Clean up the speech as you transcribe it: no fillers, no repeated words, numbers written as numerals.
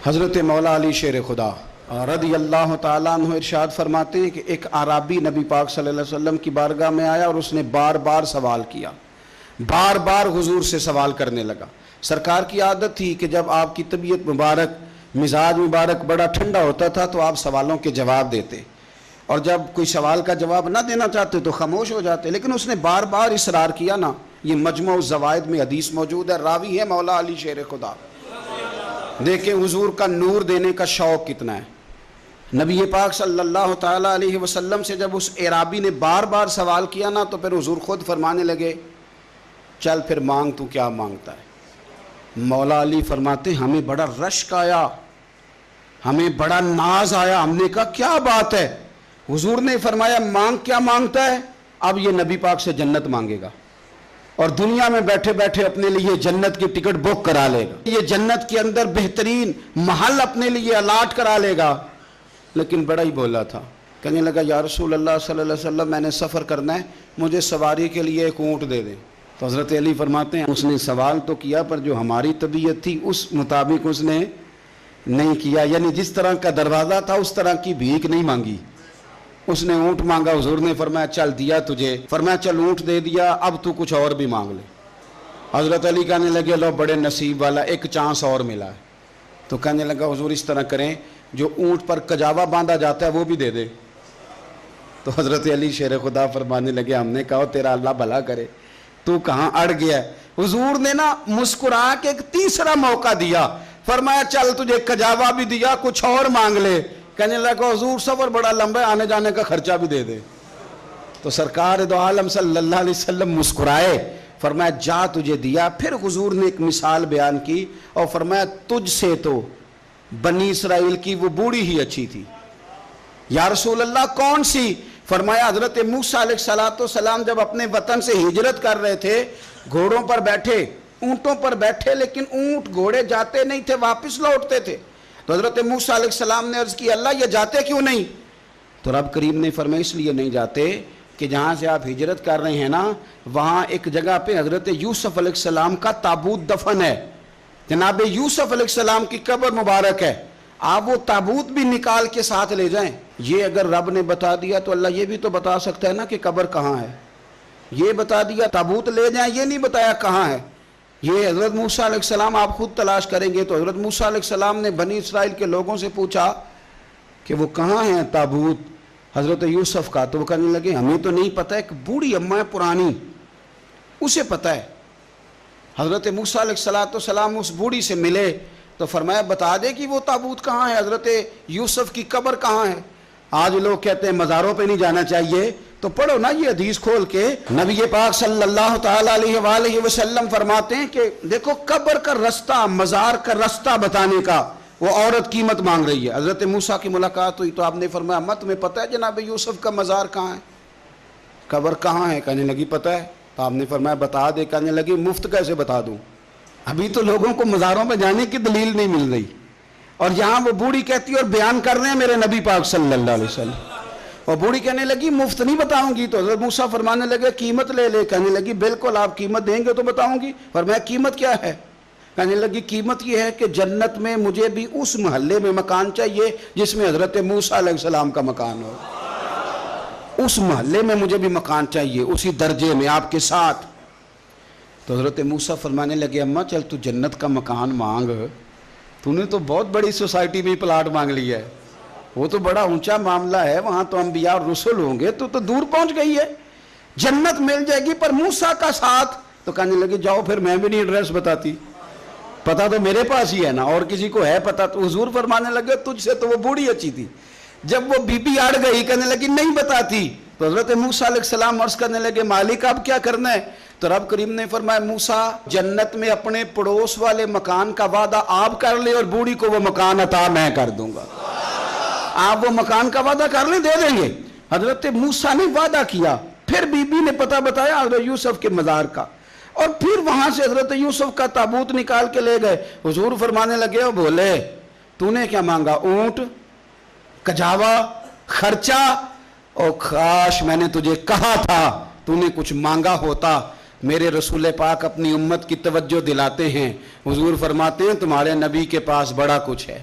حضرت مولا علی شیر خدا رضی اللہ تعالیٰ عنہ ارشاد فرماتے ہیں کہ ایک عرابی نبی پاک صلی اللہ علیہ وسلم کی بارگاہ میں آیا اور اس نے بار بار سوال کیا، بار بار حضور سے سوال کرنے لگا۔ سرکار کی عادت تھی کہ جب آپ کی طبیعت مبارک، مزاج مبارک بڑا ٹھنڈا ہوتا تھا تو آپ سوالوں کے جواب دیتے، اور جب کوئی سوال کا جواب نہ دینا چاہتے تو خاموش ہو جاتے، لیکن اس نے بار بار اصرار کیا نا۔ یہ مجموع الزوائد میں حدیث موجود ہے، راوی ہے مولا علی شیر خدا۔ دیکھیں حضور کا نور دینے کا شوق کتنا ہے۔ نبی پاک صلی اللہ تعالیٰ علیہ وسلم سے جب اس اعرابی نے بار بار سوال کیا نا تو پھر حضور خود فرمانے لگے، چل پھر مانگ، تو کیا مانگتا ہے؟ مولا علی فرماتے ہیں ہمیں بڑا رشک آیا، ہمیں بڑا ناز آیا، ہم نے کہا کیا بات ہے؟ حضور نے فرمایا مانگ، کیا مانگتا ہے؟ اب یہ نبی پاک سے جنت مانگے گا، اور دنیا میں بیٹھے بیٹھے اپنے لیے جنت کی ٹکٹ بک کرا لے گا، یہ جنت کے اندر بہترین محل اپنے لیے الاٹ کرا لے گا۔ لیکن بڑا ہی بولا تھا، کہنے لگا یا رسول اللہ صلی اللہ علیہ وسلم میں نے سفر کرنا ہے، مجھے سواری کے لیے ایک اونٹ دے دیں۔ تو حضرت علی فرماتے ہیں اس نے سوال تو کیا پر جو ہماری طبیعت تھی اس مطابق اس نے نہیں کیا، یعنی جس طرح کا دروازہ تھا اس طرح کی بھیک نہیں مانگی۔ اس نے اونٹ مانگا، حضور نے فرمایا چل دیا تجھے، فرمایا چل اونٹ دے دیا، اب تو کچھ اور بھی مانگ لے۔ حضرت علی کہنے لگے لو بڑے نصیب والا، ایک چانس اور ملا ہے۔ تو کہنے لگا حضور اس طرح کریں، جو اونٹ پر کجاوا باندھا جاتا ہے وہ بھی دے دے۔ تو حضرت علی شیر خدا فرمانے لگے ہم نے کہا تیرا اللہ بھلا کرے، تو کہاں اڑ گیا ہے؟ حضور نے نا مسکرا کے ایک تیسرا موقع دیا، فرمایا چل تجھے کجاوا بھی دیا، کچھ اور مانگ لے۔ کہنے لگا حضور سفر بڑا لمبا ہے، آنے جانے کا خرچہ بھی دے دے۔ تو سرکار دو عالم صلی اللہ علیہ وسلم مسکرائے، فرمایا جا تجھے دیا۔ پھر حضور نے ایک مثال بیان کی اور فرمایا تجھ سے تو بنی اسرائیل کی وہ بوڑھی ہی اچھی تھی۔ یا رسول اللہ کون سی؟ فرمایا حضرت موسیٰ علیہ السلام جب اپنے وطن سے ہجرت کر رہے تھے، گھوڑوں پر بیٹھے، اونٹوں پر بیٹھے، لیکن اونٹ گھوڑے جاتے نہیں تھے، واپس لوٹتے تھے۔ تو حضرت موسیٰ علیہ السلام نے عرض کی اللہ یہ جاتے کیوں نہیں؟ تو رب کریم نے فرمایا اس لیے نہیں جاتے کہ جہاں سے آپ ہجرت کر رہے ہیں نا، وہاں ایک جگہ پہ حضرت یوسف علیہ السلام کا تابوت دفن ہے، جناب یوسف علیہ السلام کی قبر مبارک ہے، آپ وہ تابوت بھی نکال کے ساتھ لے جائیں۔ یہ اگر رب نے بتا دیا تو اللہ یہ بھی تو بتا سکتا ہے نا کہ قبر کہاں ہے۔ یہ بتا دیا تابوت لے جائیں، یہ نہیں بتایا کہاں ہے۔ یہ حضرت موسیٰ علیہ السلام آپ خود تلاش کریں گے تو حضرت موسیٰ علیہ السلام نے بنی اسرائیل کے لوگوں سے پوچھا کہ وہ کہاں ہیں تابوت حضرت یوسف کا؟ تو وہ کہنے لگے ہمیں تو نہیں پتہ، ایک بوڑھی اماں ہے پرانی، اسے پتہ ہے۔ حضرت موسیٰ علیہ السلام اس بوڑھی سے ملے تو فرمایا بتا دے کہ وہ تابوت کہاں ہے، حضرت یوسف کی قبر کہاں ہے۔ آج لوگ کہتے ہیں مزاروں پہ نہیں جانا چاہیے، تو پڑھو نا یہ حدیث کھول کے۔ نبی پاک صلی اللہ تعالیٰ علیہ وآلہ وسلم فرماتے ہیں کہ دیکھو قبر کا رستہ، مزار کا رستہ بتانے کا وہ عورت قیمت مانگ رہی ہے۔ حضرت موسیٰ کی ملاقات ہوئی تو آپ نے فرمایا اماں تمہیں پتہ ہے جناب یوسف کا مزار کہاں ہے، قبر کہاں ہے؟ کہنے لگی پتہ ہے۔ تو آپ نے فرمایا بتا دے۔ کہنے لگی مفت کیسے بتا دوں، ابھی تو لوگوں کو مزاروں پہ جانے کی دلیل نہیں مل رہی، اور یہاں وہ بوڑھی کہتی ہے اور بیان کر رہے ہیں میرے نبی پاک صلی اللہ علیہ وسلم، اور بوڑھی کہنے لگی مفت نہیں بتاؤں گی۔ تو حضرت موسیٰ فرمانے لگے قیمت لے لے۔ کہنے لگی بالکل آپ قیمت دیں گے تو بتاؤں گی۔ فرمایا قیمت کیا ہے؟ کہنے لگی قیمت یہ ہے کہ جنت میں مجھے بھی اس محلے میں مکان چاہیے جس میں حضرت موسیٰ علیہ السلام کا مکان ہو، اس محلے میں مجھے بھی مکان چاہیے، اسی درجے میں آپ کے ساتھ۔ تو حضرت موسیٰ فرمانے لگے اماں چل تو جنت کا مکان مانگ، تو نے تو بہت بڑی سوسائٹی میں پلاٹ مانگ لیا ہے، وہ تو بڑا اونچا معاملہ ہے، وہاں تو انبیاء اور رسول ہوں گے، تو دور پہنچ گئی ہے، جنت مل جائے گی پر موسیٰ کا ساتھ۔ تو کہنے لگے جاؤ پھر میں بھی نہیں ایڈریس بتاتی، پتہ تو میرے پاس ہی ہے نا، اور کسی کو ہے پتہ؟ تو حضور فرمانے لگے تجھ سے تو وہ بوڑھی اچھی تھی۔ جب وہ بی بی اڑ گئی کہنے لگی نہیں بتاتی، تو حضرت موسیٰ علیہ السلام عرض کرنے لگے مالک اب کیا کرنا ہے؟ تو رب کریم نے فرمایا موسیٰ جنت میں اپنے پڑوس والے مکان کا وعدہ آپ کر لے اور بوڑھی کو وہ مکان عطا میں کر دوں گا۔ آپ وہ مکان کا وعدہ کر لیں، دے دیں گے۔ حضرت موسیٰ نے وعدہ کیا، پھر بی بی نے پتہ بتایا حضرت یوسف کے مزار کا، اور پھر وہاں سے حضرت یوسف کا تابوت نکال کے لے گئے۔ حضور فرمانے لگے اور بولے تو نے کیا مانگا؟ اونٹ، کجاوا، خرچہ، اور کاش میں نے تجھے کہا تھا تو نے کچھ مانگا ہوتا۔ میرے رسول پاک اپنی امت کی توجہ دلاتے ہیں، حضور فرماتے ہیں تمہارے نبی کے پاس بڑا کچھ ہے۔